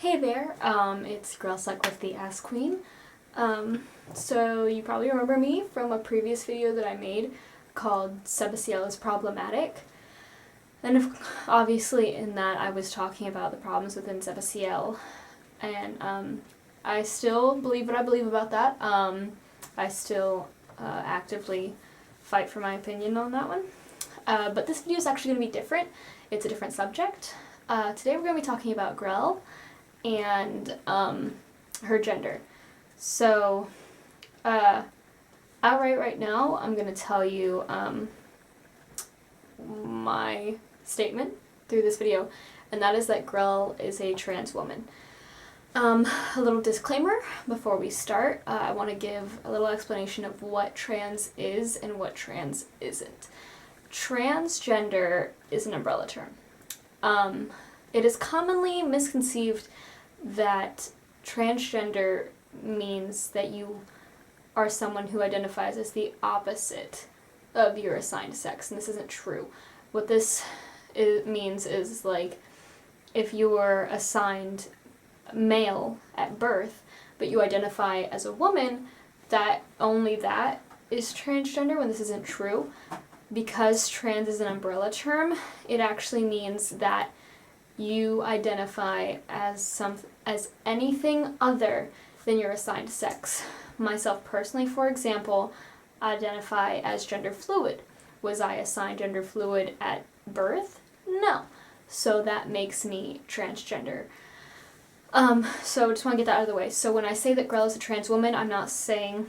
Hey there, it's Grell Sutcliff, the Ask Queen. So you probably remember me from a previous video that I made called Sebastiel is Problematic. And obviously in that I was talking about the problems within Sebastiel. And I still believe what I believe about that. I still actively fight for my opinion on that one. But this video is actually going to be different. It's a different subject. Today we're going to be talking about Grell and her gender. So, outright right now, I'm going to tell you my statement through this video, and that is that Grell is a trans woman. A little disclaimer before we start. I want to give a little explanation of what trans is and what trans isn't. Transgender is an umbrella term. It is commonly misconceived that transgender means that you are someone who identifies as the opposite of your assigned sex, and this isn't true. What this means is, like, if you were assigned male at birth, but you identify as a woman, that is transgender, when this isn't true. Because trans is an umbrella term, it actually means that you identify as anything other than your assigned sex. Myself personally, for example, identify as gender fluid. Was I assigned gender fluid at birth? No. So that makes me transgender. So just want to get that out of the way. So when I say that Grell is a trans woman, I'm not saying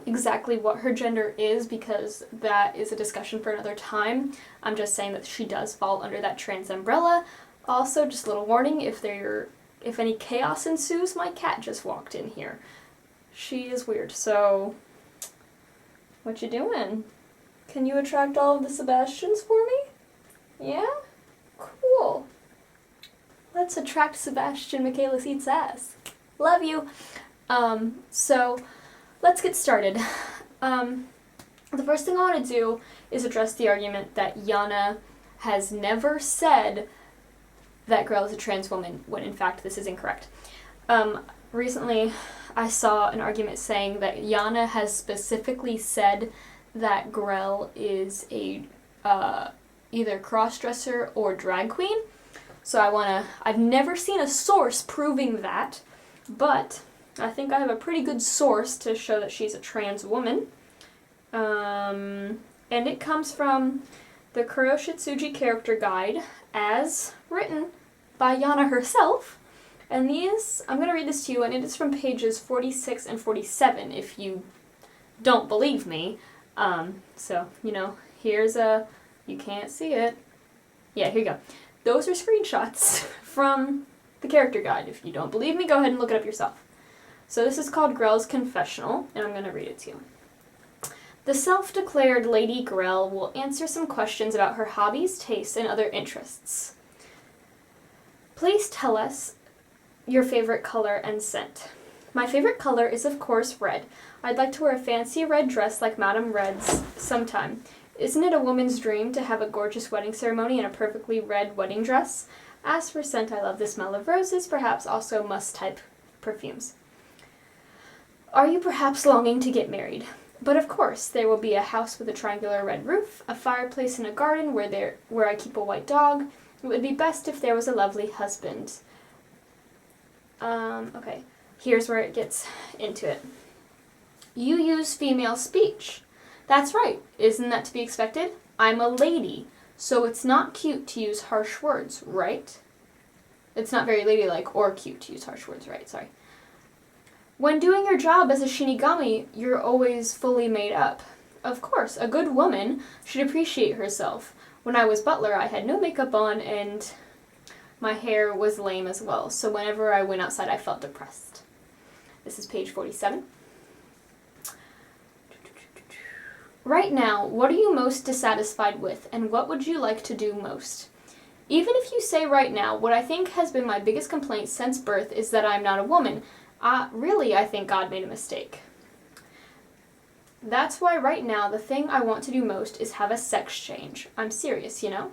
exactly what her gender is, because that is a discussion for another time. I'm just saying that she does fall under that trans umbrella. Also, just a little warning, if any chaos ensues, my cat just walked in here. She is weird, so what you doing? Can you attract all of the Sebastians for me? Yeah? Cool. Let's attract Sebastian Michaelis Eats Ass. Love you. So let's get started. The first thing I want to do is address the argument that Yana has never said that Grell is a trans woman, when in fact this is incorrect. Recently I saw an argument saying that Yana has specifically said that Grell is a either cross-dresser or drag queen. So I've never seen a source proving that, but I think I have a pretty good source to show that she's a trans woman. And it comes from the Kuroshitsuji character guide as written by Yana herself. And I'm going to read this to you, and it is from pages 46 and 47 if you don't believe me. So, you can't see it. Yeah, here you go. Those are screenshots from the character guide. If you don't believe me, go ahead and look it up yourself. So this is called Grell's Confessional, and I'm going to read it to you. The self-declared Lady Grell will answer some questions about her hobbies, tastes, and other interests. Please tell us your favorite color and scent. My favorite color is, of course, red. I'd like to wear a fancy red dress like Madame Red's sometime. Isn't it a woman's dream to have a gorgeous wedding ceremony in a perfectly red wedding dress? As for scent, I love the smell of roses, perhaps also musk-type perfumes. Are you perhaps longing to get married? But of course, there will be a house with a triangular red roof, a fireplace in a garden where I keep a white dog. It would be best if there was a lovely husband. Okay, here's where it gets into it. You use female speech. That's right, isn't that to be expected? I'm a lady, so it's not cute to use harsh words, right? It's not very ladylike or cute to use harsh words, right? Sorry. When doing your job as a Shinigami, you're always fully made up. Of course, a good woman should appreciate herself. When I was butler, I had no makeup on and my hair was lame as well, so whenever I went outside, I felt depressed. This is page 47. Right now, what are you most dissatisfied with, and what would you like to do most? Even if you say right now, what I think has been my biggest complaint since birth is that I'm not a woman. Really, I think God made a mistake. That's why right now the thing I want to do most is have a sex change. I'm serious, you know?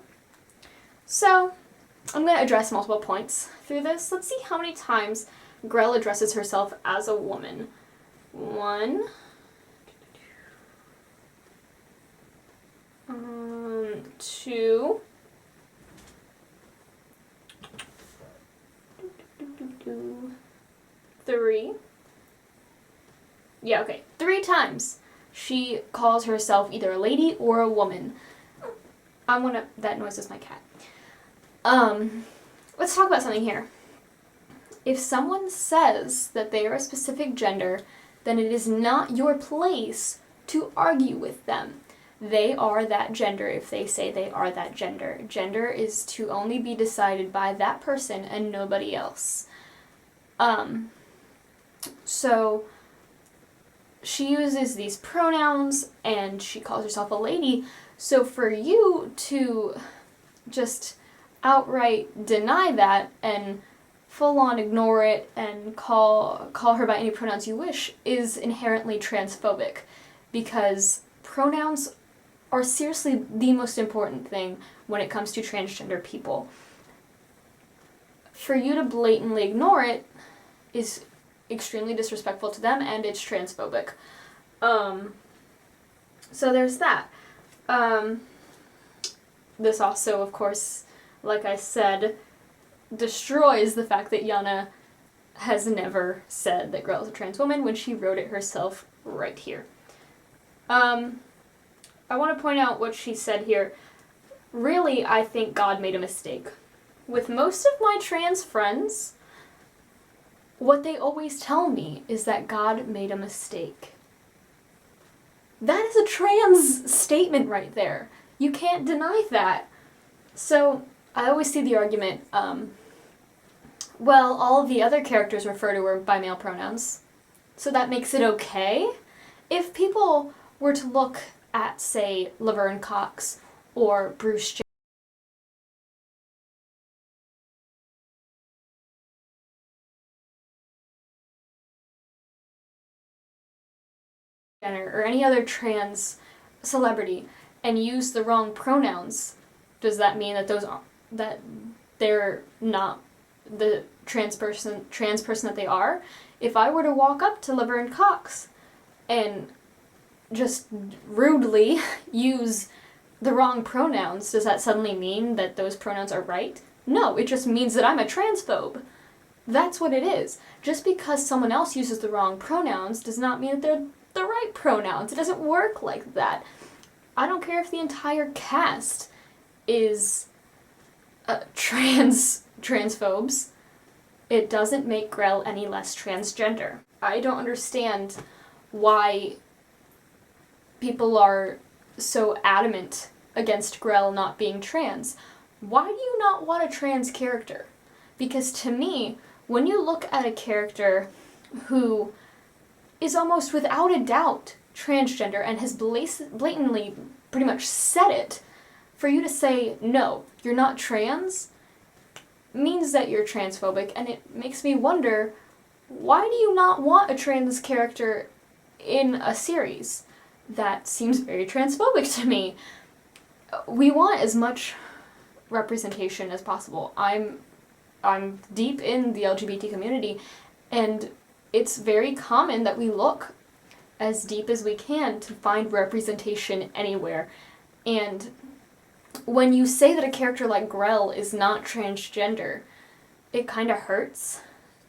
So, I'm going to address multiple points through this. Let's see how many times Grell addresses herself as a woman. 1, 2, 3. Yeah, okay. 3 times she calls herself either a lady or a woman. That noise is my cat. Let's talk about something here. If someone says that they are a specific gender, then it is not your place to argue with them. They are that gender if they say they are that gender. Gender is to only be decided by that person and nobody else. So she uses these pronouns and she calls herself a lady. So for you to just outright deny that and full-on ignore it and call her by any pronouns you wish is inherently transphobic, because pronouns are seriously the most important thing when it comes to transgender people. For you to blatantly ignore it is extremely disrespectful to them, and it's transphobic. So there's that. This also, of course, like I said, destroys the fact that Yana has never said that Grell is a trans woman when she wrote it herself right here. I want to point out what she said here. Really, I think God made a mistake. With most of my trans friends, what they always tell me is that God made a mistake. That is a trans statement right there. You can't deny that. So, I always see the argument, well, all of the other characters refer to her by male pronouns, so that makes it okay? If people were to look at, say, Laverne Cox or Bruce Jenner or any other trans celebrity and use the wrong pronouns, does that mean that they're not the trans person that they are? If I were to walk up to Laverne Cox and just rudely use the wrong pronouns, does that suddenly mean that those pronouns are right? No, it just means that I'm a transphobe. That's what it is. Just because someone else uses the wrong pronouns does not mean that they're the right pronouns. It doesn't work like that. I don't care if the entire cast is transphobes. It doesn't make Grell any less transgender. I don't understand why people are so adamant against Grell not being trans. Why do you not want a trans character? Because to me, when you look at a character who is almost without a doubt transgender and has blatantly pretty much said it, for you to say, no, you're not trans, means that you're transphobic, and it makes me wonder, why do you not want a trans character in a series? That seems very transphobic to me. We want as much representation as possible. I'm deep in the LGBT community, and it's very common that we look as deep as we can to find representation anywhere. And when you say that a character like Grell is not transgender, it kind of hurts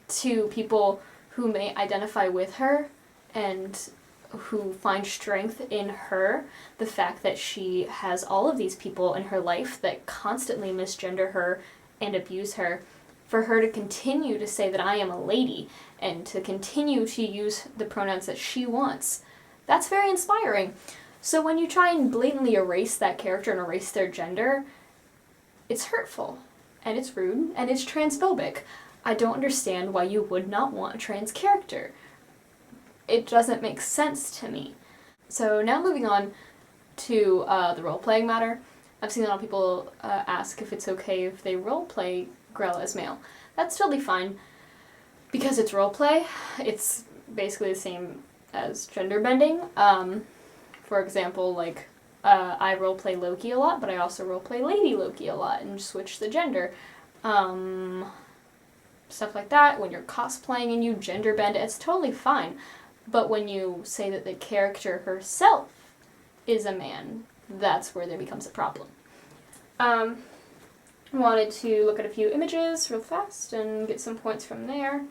to people who may identify with her and who find strength in her, the fact that she has all of these people in her life that constantly misgender her and abuse her, for her to continue to say that I am a lady and to continue to use the pronouns that she wants. That's very inspiring. So when you try and blatantly erase that character and erase their gender, it's hurtful, and it's rude, and it's transphobic. I don't understand why you would not want a trans character. It doesn't make sense to me. So now moving on to the role-playing matter. I've seen a lot of people ask if it's okay if they role-play Grell as male. That's totally fine, because it's role-play. It's basically the same as gender bending. For example, like, I roleplay Loki a lot, but I also roleplay Lady Loki a lot and switch the gender. stuff like that. When you're cosplaying and you gender bend, it's totally fine. But when you say that the character herself is a man, that's where there becomes a problem. I wanted to look at a few images real fast and get some points from there.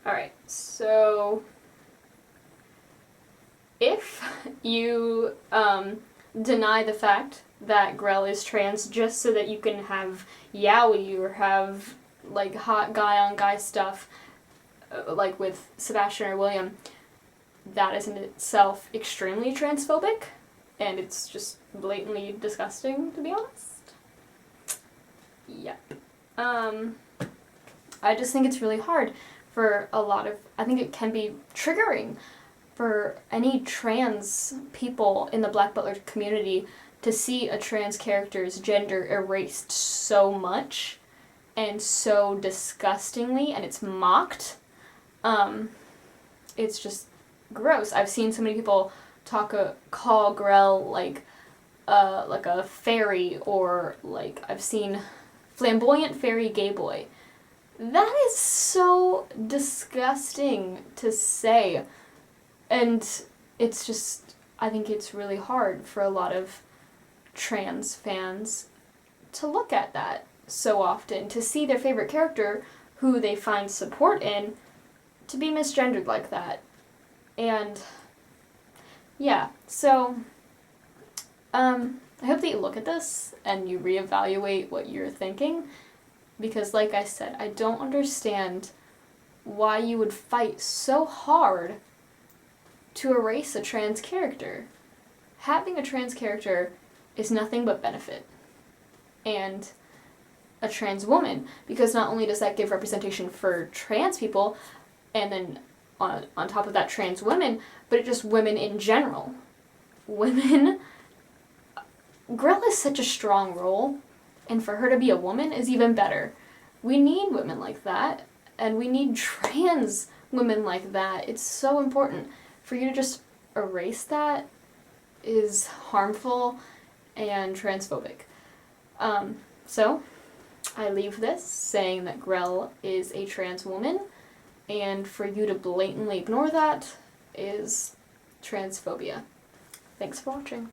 Alright, so if you deny the fact that Grell is trans just so that you can have yaoi or have like hot guy on guy stuff like with Sebastian or William, that is in itself extremely transphobic, and it's just blatantly disgusting, to be honest. Yep. I just think it's really hard for a lot of, I think it can be triggering for any trans people in the Black Butler community to see a trans character's gender erased so much and so disgustingly, and it's mocked. It's just gross. I've seen so many people call Grell like a fairy, or like I've seen flamboyant fairy gay boy. That is so disgusting to say. And it's just, I think it's really hard for a lot of trans fans to look at that so often, to see their favorite character, who they find support in, to be misgendered like that. And yeah, so I hope that you look at this and you reevaluate what you're thinking, because like I said, I don't understand why you would fight so hard to erase a trans character. Having a trans character is nothing but benefit. And a trans woman, because not only does that give representation for trans people, and then on top of that trans women, but it just women in general. Women, Grell is such a strong role, and for her to be a woman is even better. We need women like that, and we need trans women like that. It's so important. For you to just erase that is harmful and transphobic. So I leave this saying that Grell is a trans woman, and for you to blatantly ignore that is transphobia. Thanks for watching.